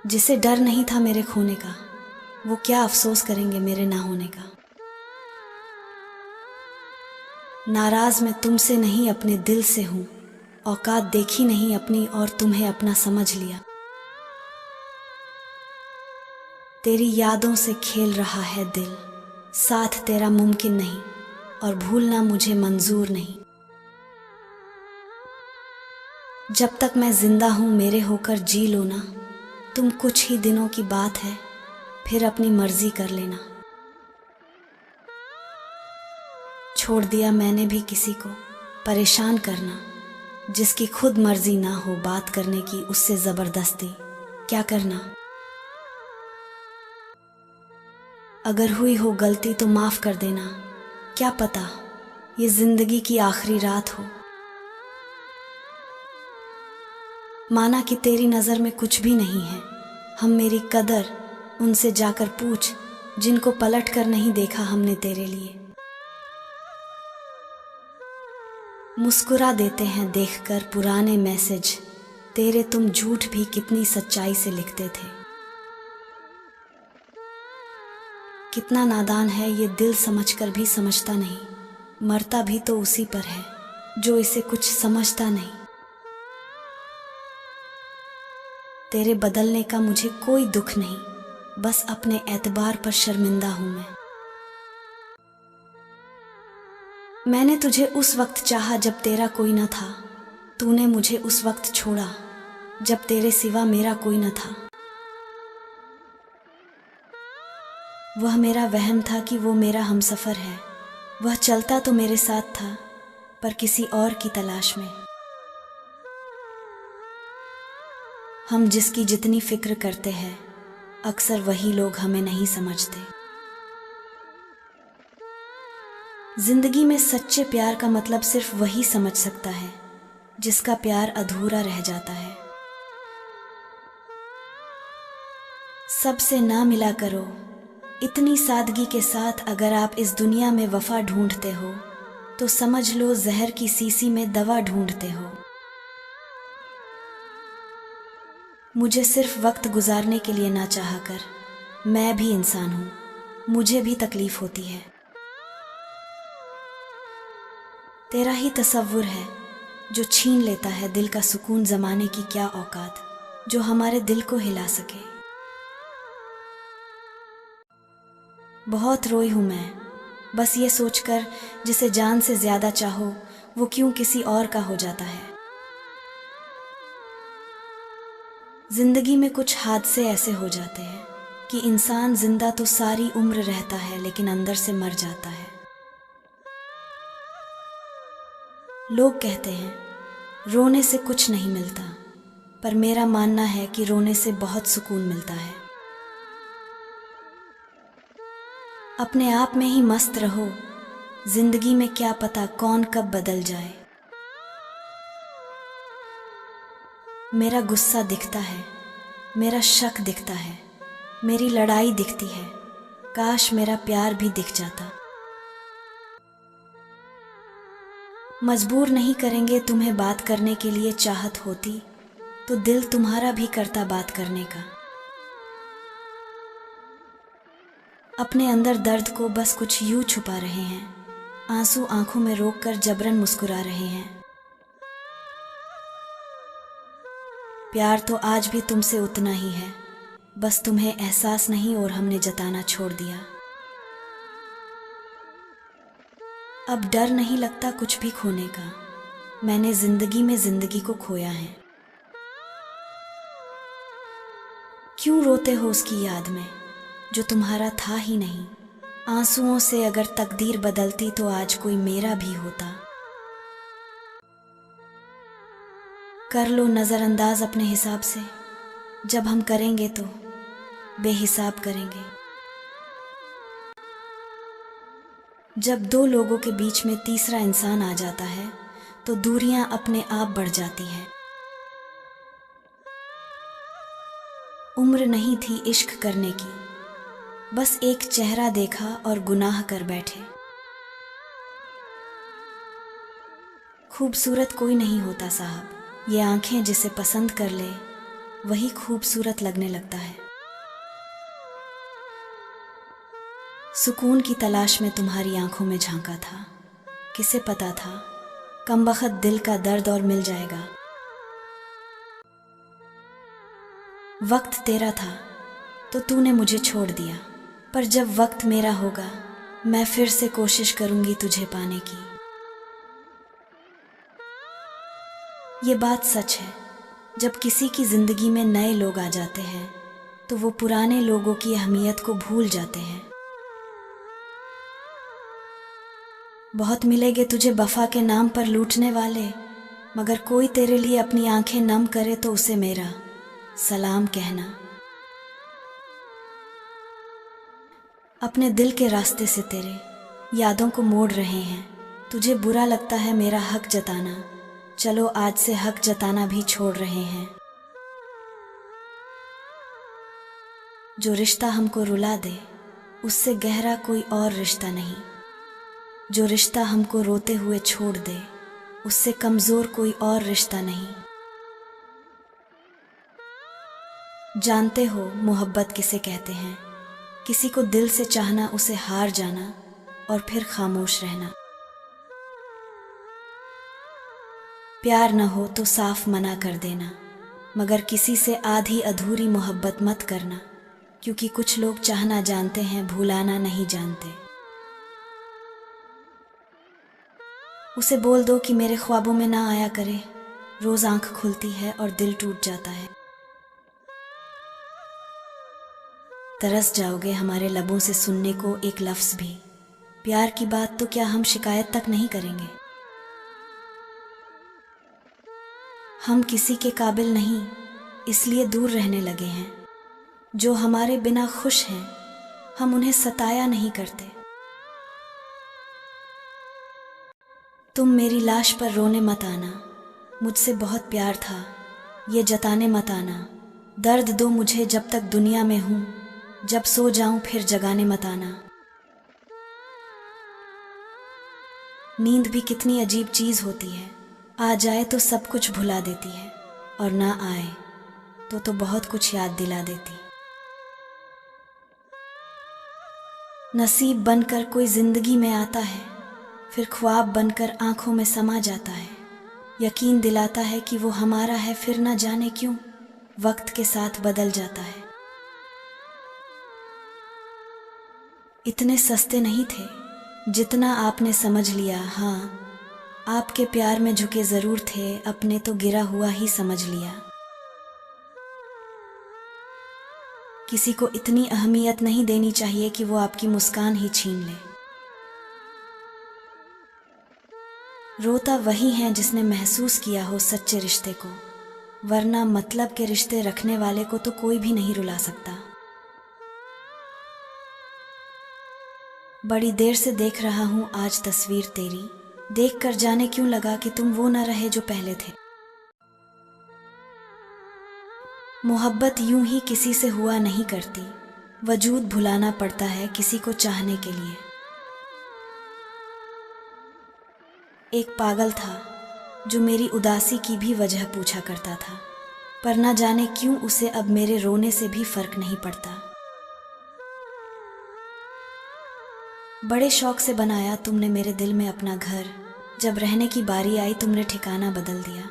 जिसे डर नहीं था मेरे खोने का, वो क्या अफसोस करेंगे मेरे ना होने का। नाराज मैं तुमसे नहीं अपने दिल से हूं, औकात देखी नहीं अपनी और तुम्हें अपना समझ लिया। तेरी यादों से खेल रहा है दिल, साथ तेरा मुमकिन नहीं और भूलना मुझे मंजूर नहीं। जब तक मैं जिंदा हूं मेरे होकर जी लो ना, तुम कुछ ही दिनों की बात है, फिर अपनी मर्जी कर लेना। छोड़ दिया मैंने भी किसी को परेशान करना, जिसकी खुद मर्जी ना हो बात करने की, उससे जबरदस्ती क्या करना। अगर हुई हो गलती तो माफ कर देना, क्या पता ये जिंदगी की आखिरी रात हो। माना कि तेरी नजर में कुछ भी नहीं है, हम मेरी कदर उनसे जाकर पूछ जिनको पलट कर नहीं देखा हमने तेरे लिए। मुस्कुरा देते हैं देखकर पुराने मैसेज, तेरे तुम झूठ भी कितनी सच्चाई से लिखते थे। कितना नादान है ये दिल समझकर भी समझता नहीं, मरता भी तो उसी पर है जो इसे कुछ समझता नहीं। तेरे बदलने का मुझे कोई दुख नहीं, बस अपने एतबार पर शर्मिंदा हूं मैं। मैंने तुझे उस वक्त चाहा जब तेरा कोई न था, तूने मुझे उस वक्त छोड़ा जब तेरे सिवा मेरा कोई न था। वह मेरा वहम था कि वो मेरा हमसफर है, वह चलता तो मेरे साथ था पर किसी और की तलाश में। हम जिसकी जितनी फिक्र करते हैं, अक्सर वही लोग हमें नहीं समझते। जिंदगी में सच्चे प्यार का मतलब सिर्फ वही समझ सकता है जिसका प्यार अधूरा रह जाता है। सबसे ना मिला करो इतनी सादगी के साथ, अगर आप इस दुनिया में वफा ढूंढते हो तो समझ लो जहर की शीशी में दवा ढूंढते हो। मुझे सिर्फ वक्त गुजारने के लिए ना चाहा कर, मैं भी इंसान हूं, मुझे भी तकलीफ होती है। तेरा ही तसव्वुर है जो छीन लेता है दिल का सुकून, जमाने की क्या औकात जो हमारे दिल को हिला सके। बहुत रोई हूं मैं बस ये सोचकर, जिसे जान से ज्यादा चाहो वो क्यों किसी और का हो जाता है। जिंदगी में कुछ हादसे ऐसे हो जाते हैं कि इंसान जिंदा तो सारी उम्र रहता है लेकिन अंदर से मर जाता है। लोग कहते हैं रोने से कुछ नहीं मिलता, पर मेरा मानना है कि रोने से बहुत सुकून मिलता है। अपने आप में ही मस्त रहो, जिंदगी में क्या पता कौन कब बदल जाए। मेरा गुस्सा दिखता है, मेरा शक दिखता है, मेरी लड़ाई दिखती है, काश मेरा प्यार भी दिख जाता। मजबूर नहीं करेंगे तुम्हें बात करने के लिए, चाहत होती तो दिल तुम्हारा भी करता बात करने का। अपने अंदर दर्द को बस कुछ यूं छुपा रहे हैं, आंसू आंखों में रोक कर जबरन मुस्कुरा रहे हैं। प्यार तो आज भी तुमसे उतना ही है, बस तुम्हें एहसास नहीं और हमने जताना छोड़ दिया। अब डर नहीं लगता कुछ भी खोने का, मैंने जिंदगी में जिंदगी को खोया है। क्यों रोते हो उसकी याद में जो तुम्हारा था ही नहीं। आंसुओं से अगर तकदीर बदलती तो आज कोई मेरा भी होता। कर लो नजरअंदाज अपने हिसाब से, जब हम करेंगे तो बेहिसाब करेंगे। जब दो लोगों के बीच में तीसरा इंसान आ जाता है तो दूरियां अपने आप बढ़ जाती हैं। उम्र नहीं थी इश्क करने की, बस एक चेहरा देखा और गुनाह कर बैठे। खूबसूरत कोई नहीं होता साहब, ये आंखें जिसे पसंद कर ले वही खूबसूरत लगने लगता है। सुकून की तलाश में तुम्हारी आंखों में झांका था, किसे पता था कमबख्त दिल का दर्द और मिल जाएगा। वक्त तेरा था तो तूने मुझे छोड़ दिया, पर जब वक्त मेरा होगा मैं फिर से कोशिश करूंगी तुझे पाने की। ये बात सच है, जब किसी की जिंदगी में नए लोग आ जाते हैं तो वो पुराने लोगों की अहमियत को भूल जाते हैं। बहुत मिलेंगे तुझे वफा के नाम पर लूटने वाले, मगर कोई तेरे लिए अपनी आंखें नम करे तो उसे मेरा सलाम कहना। अपने दिल के रास्ते से तेरे यादों को मोड़ रहे हैं, तुझे बुरा लगता है मेरा हक जताना, चलो आज से हक जताना भी छोड़ रहे हैं। जो रिश्ता हमको रुला दे उससे गहरा कोई और रिश्ता नहीं, जो रिश्ता हमको रोते हुए छोड़ दे उससे कमजोर कोई और रिश्ता नहीं। जानते हो मोहब्बत किसे कहते हैं, किसी को दिल से चाहना, उसे हार जाना और फिर खामोश रहना। प्यार न हो तो साफ मना कर देना, मगर किसी से आधी अधूरी मोहब्बत मत करना, क्योंकि कुछ लोग चाहना जानते हैं भुलाना नहीं जानते। उसे बोल दो कि मेरे ख्वाबों में ना आया करे, रोज आंख खुलती है और दिल टूट जाता है। तरस जाओगे हमारे लबों से सुनने को एक लफ्ज भी, प्यार की बात तो क्या हम शिकायत तक नहीं करेंगे। हम किसी के काबिल नहीं इसलिए दूर रहने लगे हैं, जो हमारे बिना खुश हैं हम उन्हें सताया नहीं करते। तुम मेरी लाश पर रोने मत आना, मुझसे बहुत प्यार था ये जताने मत आना। दर्द दो मुझे जब तक दुनिया में हूं, जब सो जाऊं फिर जगाने मत आना। नींद भी कितनी अजीब चीज होती है, आ जाए तो सब कुछ भुला देती है और ना आए तो बहुत कुछ याद दिला देती। नसीब बनकर कोई जिंदगी में आता है, फिर ख्वाब बनकर आंखों में समा जाता है। यकीन दिलाता है कि वो हमारा है, फिर न जाने क्यों वक्त के साथ बदल जाता है। इतने सस्ते नहीं थे जितना आपने समझ लिया, हाँ आपके प्यार में झुके जरूर थे, अपने तो गिरा हुआ ही समझ लिया। किसी को इतनी अहमियत नहीं देनी चाहिए कि वो आपकी मुस्कान ही छीन ले। रोता वही है जिसने महसूस किया हो सच्चे रिश्ते को, वरना मतलब के रिश्ते रखने वाले को तो कोई भी नहीं रुला सकता। बड़ी देर से देख रहा हूं आज तस्वीर तेरी, देख कर जाने क्यों लगा कि तुम वो न रहे जो पहले थे। मोहब्बत यूं ही किसी से हुआ नहीं करती, वजूद भुलाना पड़ता है किसी को चाहने के लिए। एक पागल था जो मेरी उदासी की भी वजह पूछा करता था, पर न जाने क्यों उसे अब मेरे रोने से भी फर्क नहीं पड़ता। बड़े शौक से बनाया तुमने मेरे दिल में अपना घर, जब रहने की बारी आई तुमने ठिकाना बदल दिया।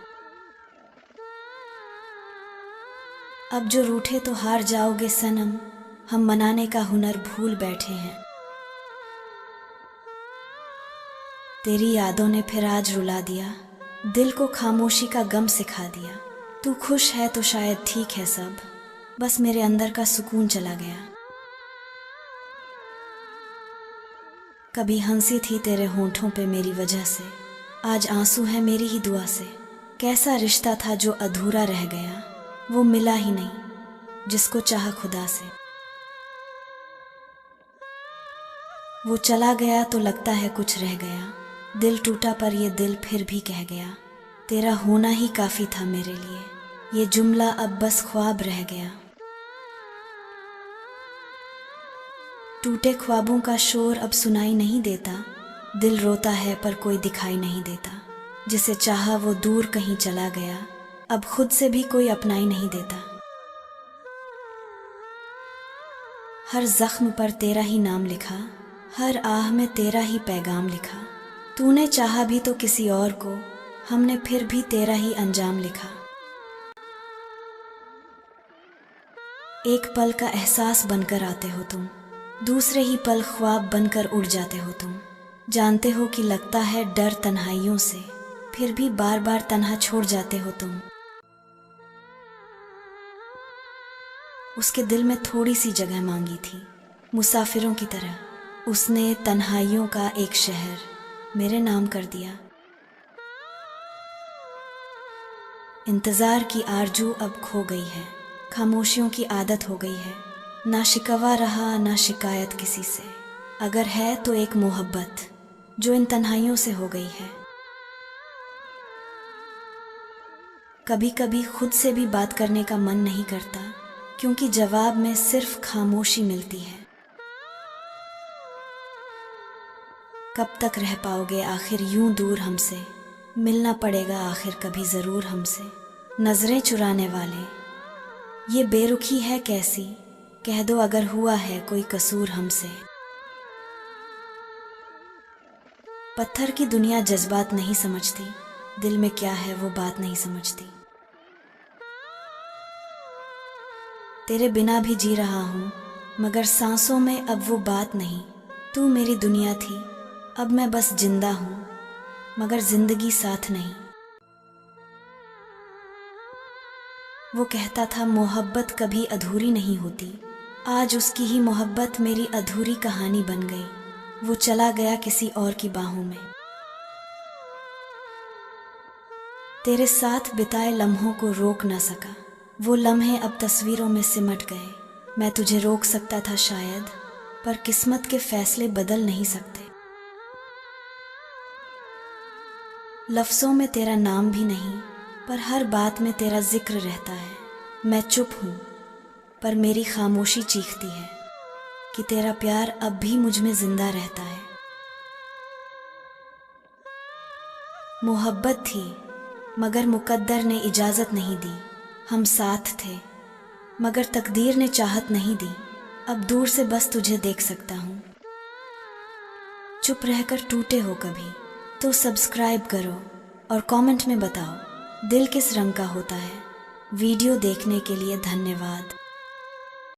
अब जो रूठे तो हार जाओगे सनम, हम मनाने का हुनर भूल बैठे हैं। तेरी यादों ने फिर आज रुला दिया, दिल को खामोशी का गम सिखा दिया। तू खुश है तो शायद ठीक है सब, बस मेरे अंदर का सुकून चला गया। कभी हंसी थी तेरे होंठों पे मेरी वजह से, आज आंसू है मेरी ही दुआ से। कैसा रिश्ता था जो अधूरा रह गया, वो मिला ही नहीं जिसको चाहा खुदा से। वो चला गया तो लगता है कुछ रह गया, दिल टूटा पर ये दिल फिर भी कह गया, तेरा होना ही काफी था मेरे लिए, ये जुमला अब बस ख्वाब रह गया। टूटे ख्वाबों का शोर अब सुनाई नहीं देता, दिल रोता है पर कोई दिखाई नहीं देता। जिसे चाहा वो दूर कहीं चला गया, अब खुद से भी कोई अपनाई नहीं देता। हर जख्म पर तेरा ही नाम लिखा, हर आह में तेरा ही पैगाम लिखा। तूने चाहा भी तो किसी और को, हमने फिर भी तेरा ही अंजाम लिखा। एक पल का एहसास बनकर आते हो तुम, दूसरे ही पल ख्वाब बनकर उड़ जाते हो तुम। जानते हो कि लगता है डर तन्हाइयों से, फिर भी बार बार तन्हा छोड़ जाते हो तुम। उसके दिल में थोड़ी सी जगह मांगी थी, मुसाफिरों की तरह उसने तन्हाइयों का एक शहर मेरे नाम कर दिया। इंतज़ार की आरजू अब खो गई है, खामोशियों की आदत हो गई है। ना शिकवा रहा ना शिकायत किसी से, अगर है तो एक मोहब्बत जो इन तन्हाइयों से हो गई है। कभी कभी खुद से भी बात करने का मन नहीं करता, क्योंकि जवाब में सिर्फ खामोशी मिलती है। कब तक रह पाओगे आखिर यूं दूर हमसे, मिलना पड़ेगा आखिर कभी ज़रूर हमसे। नज़रें चुराने वाले, ये बेरुखी है कैसी, कह दो अगर हुआ है कोई कसूर हमसे। पत्थर की दुनिया जज्बात नहीं समझती, दिल में क्या है वो बात नहीं समझती। तेरे बिना भी जी रहा हूँ, मगर सांसों में अब वो बात नहीं। तू मेरी दुनिया थी, अब मैं बस जिंदा हूँ, मगर जिंदगी साथ नहीं। वो कहता था मोहब्बत कभी अधूरी नहीं होती, आज उसकी ही मोहब्बत मेरी अधूरी कहानी बन गई। वो चला गया किसी और की बाहों में। तेरे साथ बिताए लम्हों को रोक ना सका, वो लम्हे अब तस्वीरों में सिमट गए। मैं तुझे रोक सकता था शायद, पर किस्मत के फैसले बदल नहीं सकते। लफ्ज़ों में तेरा नाम भी नहीं, पर हर बात में तेरा जिक्र रहता है। मैं चुप हूँ, पर मेरी खामोशी चीखती है कि तेरा प्यार अब भी मुझ में जिंदा रहता है। मोहब्बत थी, मगर मुकद्दर ने इजाज़त नहीं दी। हम साथ थे, मगर तकदीर ने चाहत नहीं दी। अब दूर से बस तुझे देख सकता हूँ। चुप रहकर टूटे हो कभी तो सब्सक्राइब करो और कमेंट में बताओ दिल किस रंग का होता है। वीडियो देखने के लिए धन्यवाद।